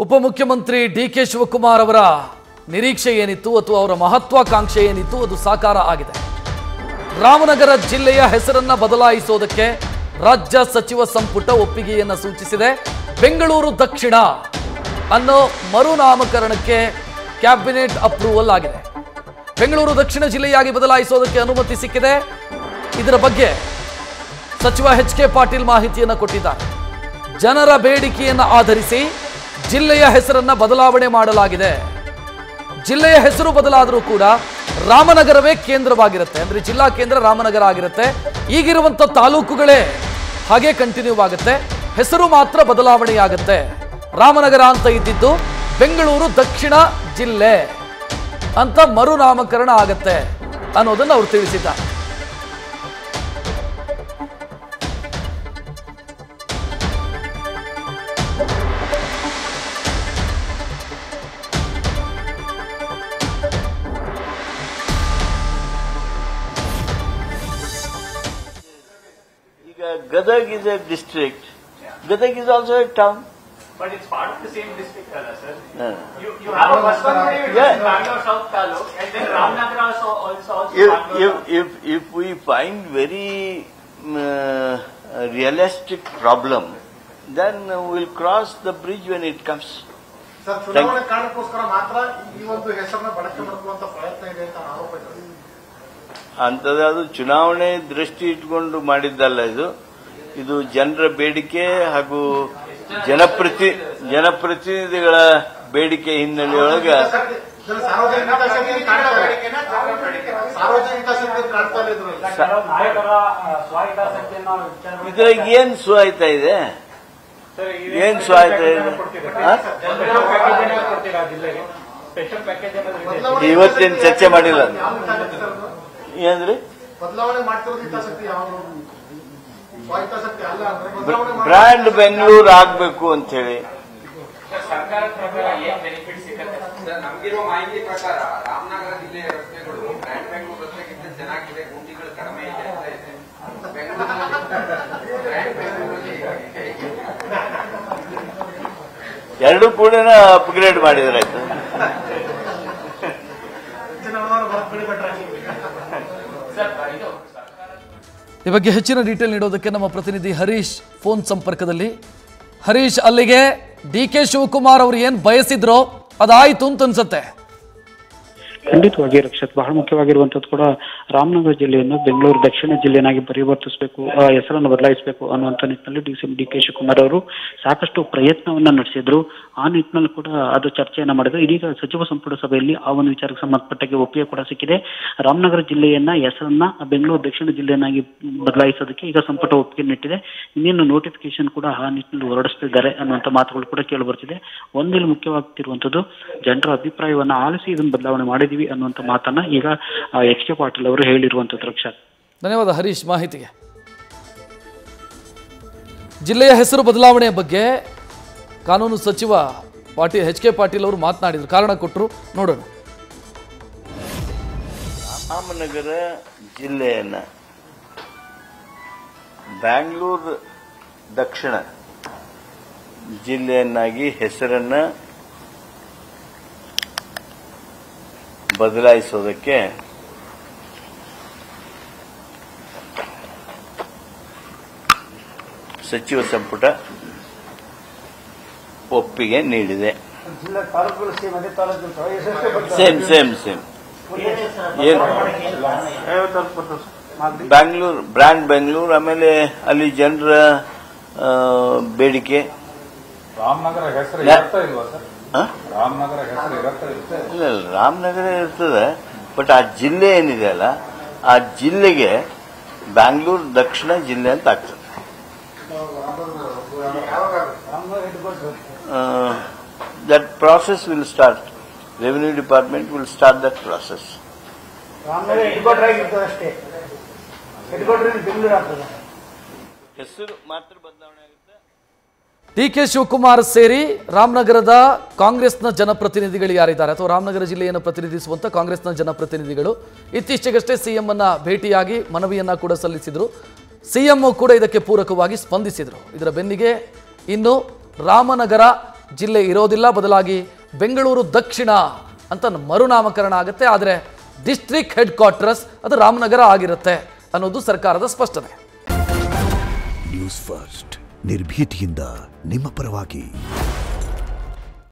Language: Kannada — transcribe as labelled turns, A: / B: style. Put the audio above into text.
A: ಉಪಮುಖ್ಯಮಂತ್ರಿ ಡಿ.ಕೆ. ಶಿವಕುಮಾರ್ ಅವರ ನಿರೀಕ್ಷೆ ಏನಿತ್ತು ಅಥವಾ ಅವರ ಮಹತ್ವಾಕಾಂಕ್ಷೆ ಏನಿತ್ತು ಅದು ಸಾಕಾರ ಆಗಿದೆ. ರಾಮನಗರ ಜಿಲ್ಲೆಯ ಹೆಸರನ್ನ ಬದಲಾಯಿಸೋದಕ್ಕೆ ರಾಜ್ಯ ಸಚಿವ ಸಂಪುಟ ಒಪ್ಪಿಗೆಯನ್ನು ಸೂಚಿಸಿದೆ. ಬೆಂಗಳೂರು ದಕ್ಷಿಣ ಅನ್ನೋ ಮರುನಾಮಕರಣಕ್ಕೆ ಕ್ಯಾಬಿನೆಟ್ ಅಪ್ರೂವಲ್ ಆಗಿದೆ. ಬೆಂಗಳೂರು ದಕ್ಷಿಣ ಜಿಲ್ಲೆಯಾಗಿ ಬದಲಾಯಿಸೋದಕ್ಕೆ ಅನುಮತಿ ಸಿಕ್ಕಿದೆ. ಇದರ ಬಗ್ಗೆ ಸಚಿವ ಎಚ್.ಕೆ. ಪಾಟೀಲ್ ಮಾಹಿತಿಯನ್ನು ಕೊಟ್ಟಿದ್ದಾರೆ. ಜನರ ಬೇಡಿಕೆಯನ್ನು ಆಧರಿಸಿ ಜಿಲ್ಲೆಯ ಹೆಸರನ್ನ ಬದಲಾವಣೆ ಮಾಡಲಾಗಿದೆ. ಜಿಲ್ಲೆಯ ಹೆಸರು ಬದಲಾದರೂ ಕೂಡ ರಾಮನಗರವೇ ಕೇಂದ್ರವಾಗಿರುತ್ತೆ. ಅಂದ್ರೆ ಜಿಲ್ಲಾ ಕೇಂದ್ರ ರಾಮನಗರ ಆಗಿರುತ್ತೆ. ಈಗಿರುವಂಥ ತಾಲೂಕುಗಳೇ ಹಾಗೆ ಕಂಟಿನ್ಯೂ ಆಗುತ್ತೆ. ಹೆಸರು ಮಾತ್ರ ಬದಲಾವಣೆಯಾಗುತ್ತೆ. ರಾಮನಗರ ಅಂತ ಇದ್ದಿದ್ದು ಬೆಂಗಳೂರು ದಕ್ಷಿಣ ಜಿಲ್ಲೆ ಅಂತ ಮರುನಾಮಕರಣ ಆಗುತ್ತೆ ಅನ್ನೋದನ್ನು ಅವರು ತಿಳಿಸಿದ್ದಾರೆ.
B: Gadag is a district. Gadag is also a town.
C: But it's part of the same district, sir. You have a Baswantpuri which is Bangalore South Taluk, and then Ramnagara also
B: If we find very realistic problem, then we'll cross the bridge when it comes.
D: Sir, ಚುನಾವಣೆ ಕಾರಣಕ್ಕೋಸ್ಕರ ಮಾತ್ರ ಈ ಒಂದು ಹೆಸರನ್ನ ಬಳಕೆ ಮಾಡಿಕೊಳ್ಳುವಂತ ಪ್ರಯತ್ನ ಇದೆ ಅಂತ ಆರೋಪ ಇದೆ.
B: ಅಂತದ್ದು ಚುನಾವಣೆ ದೃಷ್ಟಿ ಇಟ್ಕೊಂಡು ಮಾಡಿದ್ದಲ್ಲ ಇದು ಜನರ ಬೇಡಿಕೆ ಹಾಗೂ ಜನಪ್ರತಿನಿಧಿಗಳ ಬೇಡಿಕೆ ಹಿನ್ನೆಲೆಯೊಳಗೆ ಇದ್ರಾಗ ಏನ್ ಸ್ವಾಯ್ತಾ ಇದೆ? ಏನ್ ಸ್ವಾಯ್ತಾ ಇದೆ? ಇವತ್ತೇನು ಚರ್ಚೆ ಮಾಡಿಲ್ಲ ಏನಂದ್ರಿ?
D: ಬದಲಾವಣೆ ಮಾಡ್ತಿರೋದು ಹಿತಾಸಕ್ತಿ ಯಾವುದು? ಸ್ವಾಯತ್ತಶಕ್ತಿ ಅಲ್ಲ ಅಂದ್ರೆ
B: ಬ್ರ್ಯಾಂಡ್ ಬೆಂಗಳೂರು ಆಗ್ಬೇಕು ಅಂತ ಹೇಳಿ
C: ಸರ್ಕಾರದ ಪ್ರಕಾರ ಏನ್ ಬೆನಿಫಿಟ್ ಸಿಗುತ್ತೆ?
E: ನಮಗಿರುವ ಮಾಹಿತಿ ಪ್ರಕಾರ ರಾಮನಗರ ಜಿಲ್ಲೆಯ ರಸ್ತೆಗಳು ಬ್ರ್ಯಾಂಡ್ ಬೆಂಗಳೂರು ರಸ್ತೆಗಿಂತ ಚೆನ್ನಾಗಿದೆ, ಗುಂಡಿಗಳು ಕಡಿಮೆ ಇದೆ ಅಂತ ಇದೆ.
B: ಎರಡೂ ಕೂಡ ಅಪ್ಗ್ರೇಡ್ ಮಾಡಿದ್ರಾಯ್ತು.
A: ಈ ಬಗ್ಗೆ ಹೆಚ್ಚಿನ ಡೀಟೇಲ್ ನೀಡೋದಕ್ಕೆ ನಮ್ಮ ಪ್ರತಿನಿಧಿ ಹರೀಶ್ ಫೋನ್ ಸಂಪರ್ಕದಲ್ಲಿ. ಹರೀಶ್, ಅಲ್ಲಿಗೆ ಡಿ.ಕೆ. ಶಿವಕುಮಾರ್ ಅವರು ಏನ್ ಬಯಸಿದ್ರೋ ಅದಾಯ್ತು ಅಂತ ಅನ್ಸುತ್ತೆ.
F: ಖಂಡಿತವಾಗಿ ರಕ್ಷತ್, ಬಹಳ ಮುಖ್ಯವಾಗಿರುವಂತದ್ದು ಕೂಡ ರಾಮನಗರ ಜಿಲ್ಲೆಯನ್ನು ಬೆಂಗಳೂರು ದಕ್ಷಿಣ ಜಿಲ್ಲೆಯನ್ನಾಗಿ ಪರಿವರ್ತಿಸಬೇಕು, ಹೆಸರನ್ನು ಬದಲಾಯಿಸಬೇಕು ಅನ್ನುವಂಥ ನಿಟ್ಟಿನಲ್ಲಿ ಡಿ.ಕೆ. ಶಿವಕುಮಾರ್ ಅವರು ಸಾಕಷ್ಟು ಪ್ರಯತ್ನವನ್ನ ನಡೆಸಿದ್ರು. ಆ ನಿಟ್ಟಿನಲ್ಲಿ ಕೂಡ ಅದು ಚರ್ಚೆಯನ್ನ ಮಾಡಿದ್ರು. ಇದೀಗ ಸಚಿವ ಸಂಪುಟ ಸಭೆಯಲ್ಲಿ ಆ ಒಂದು ವಿಚಾರಕ್ಕೆ ಸಂಬಂಧಪಟ್ಟಾಗೆ ಒಪ್ಪಿಗೆ ಕೂಡ ಸಿಕ್ಕಿದೆ. ರಾಮನಗರ ಜಿಲ್ಲೆಯನ್ನ ಹೆಸರನ್ನ ಬೆಂಗಳೂರು ದಕ್ಷಿಣ ಜಿಲ್ಲೆಯನ್ನಾಗಿ ಬದಲಾಯಿಸೋದಕ್ಕೆ ಈಗ ಸಂಪುಟ ಒಪ್ಪಿಗೆ ನೀಟ್ಟಿದೆ. ಇನ್ನೇನು ನೋಟಿಫಿಕೇಶನ್ ಕೂಡ ಆ ನಿಟ್ಟಿನಲ್ಲಿ ಹೊರಡಿಸ್ತಿದ್ದಾರೆ ಅನ್ನುವಂಥ ಮಾತುಗಳು ಕೂಡ ಕೇಳಿ ಬರ್ತಿದೆ. ಒಂದಿಲ್ಲಿ ಮುಖ್ಯವಾಗ್ತಿರುವಂತದ್ದು ಜನರ ಅಭಿಪ್ರಾಯವನ್ನ ಆಲಿಸಿ ಇದನ್ನು ಬದಲಾವಣೆ ಮಾಡಿದೀವಿ ಅನ್ನುವಂಥ ಮಾತನ್ನ ಈಗ ಎಚ್.ಕೆ. ಪಾಟೀಲ್ ಅವರು ಹೇಳಿರುವಂತದ್ದು. ರಕ್ಷತ್,
A: ಧನ್ಯವಾದ ಹರೀಶ್ ಮಾಹಿತಿಗೆ. ಜಿಲ್ಲೆಯ ಹೆಸರು ಬದಲಾವಣೆ ಬಗ್ಗೆ ಕಾನೂನು ಸಚಿವ ಎಚ್.ಕೆ. ಪಾಟೀಲ್ ಅವರು ಮಾತನಾಡಿದ್ರು, ಕಾರಣ ಕೊಟ್ಟರು, ನೋಡೋಣ.
B: ರಾಮನಗರ ಜಿಲ್ಲೆಯನ್ನ ಬ್ಯಾಂಗ್ಳೂರು ದಕ್ಷಿಣ ಜಿಲ್ಲೆಯನ್ನಾಗಿ ಹೆಸರನ್ನ ಬದಲಾಯಿಸೋದಕ್ಕೆ ಸಚಿವ ಸಂಪುಟ ಒಪ್ಪಿಗೆ ನೀಡಿದೆ. ಸೇಮ್ ಬ್ಯಾಂಗ್ಳೂರ್ ಬ್ರ್ಯಾಂಡ್ ಬೆಂಗಳೂರು, ಆಮೇಲೆ ಅಲ್ಲಿ ಜನರ ಬೇಡಿಕೆ.
G: ರಾಮನಗರ ಹೆಸರು ಇರುತ್ತಾ ಇಲ್ವಾ ಸರ್? ರಾಮನಗರ ಹೆಸರು
B: ಇಲ್ಲ, ರಾಮನಗರ ಇರ್ತದೆ, ಬಟ್ ಆ ಜಿಲ್ಲೆ ಏನಿದೆ ಅಲ್ಲ, ಆ ಜಿಲ್ಲೆಗೆ ಬ್ಯಾಂಗ್ಳೂರು ದಕ್ಷಿಣ ಜಿಲ್ಲೆ ಅಂತ ಆಗ್ತದೆ. That process will start. Revenue Department will start that process. ಹೆಸರು ಮಾತ್ರ ಬದಲಾವಣೆ ಆಗುತ್ತೆ.
A: ಡಿ.ಕೆ. ಶಿವಕುಮಾರ್ ಸೇರಿ ರಾಮನಗರದ ಕಾಂಗ್ರೆಸ್ನ ಜನಪ್ರತಿನಿಧಿಗಳು ಯಾರಿದ್ದಾರೆ ಅಥವಾ ರಾಮನಗರ ಜಿಲ್ಲೆಯನ್ನು ಪ್ರತಿನಿಧಿಸುವಂತ ಕಾಂಗ್ರೆಸ್ನ ಜನಪ್ರತಿನಿಧಿಗಳು ಇತ್ತೀಚೆಗಷ್ಟೇ ಸಿಎಂ ಅನ್ನ ಭೇಟಿಯಾಗಿ ಮನವಿಯನ್ನ ಕೂಡ ಸಲ್ಲಿಸಿದರು. ಸಿಎಂ ಕೂಡ ಇದಕ್ಕೆ ಪೂರಕವಾಗಿ ಸ್ಪಂದಿಸಿದರು. ಇದರ ಬೆನ್ನಿಗೆ ಇನ್ನು ರಾಮನಗರ ಜಿಲ್ಲೆ ಇರೋದಿಲ್ಲ, ಬದಲಾಗಿ ಬೆಂಗಳೂರು ದಕ್ಷಿಣ ಅಂತ ಮರುನಾಮಕರಣ ಆಗುತ್ತೆ. ಆದರೆ ಡಿಸ್ಟ್ರಿಕ್ಟ್ ಹೆಡ್ ಕ್ವಾರ್ಟರ್ಸ್ ಅದು ರಾಮನಗರ ಆಗಿರುತ್ತೆ ಅನ್ನೋದು ಸರ್ಕಾರದ ಸ್ಪಷ್ಟನೆ.
H: ನ್ಯೂಸ್ ಫಸ್ಟ್ ನಿರ್ಭೀತಿಯಿಂದ ನಿಮ್ಮ ಪರವಾಗಿ.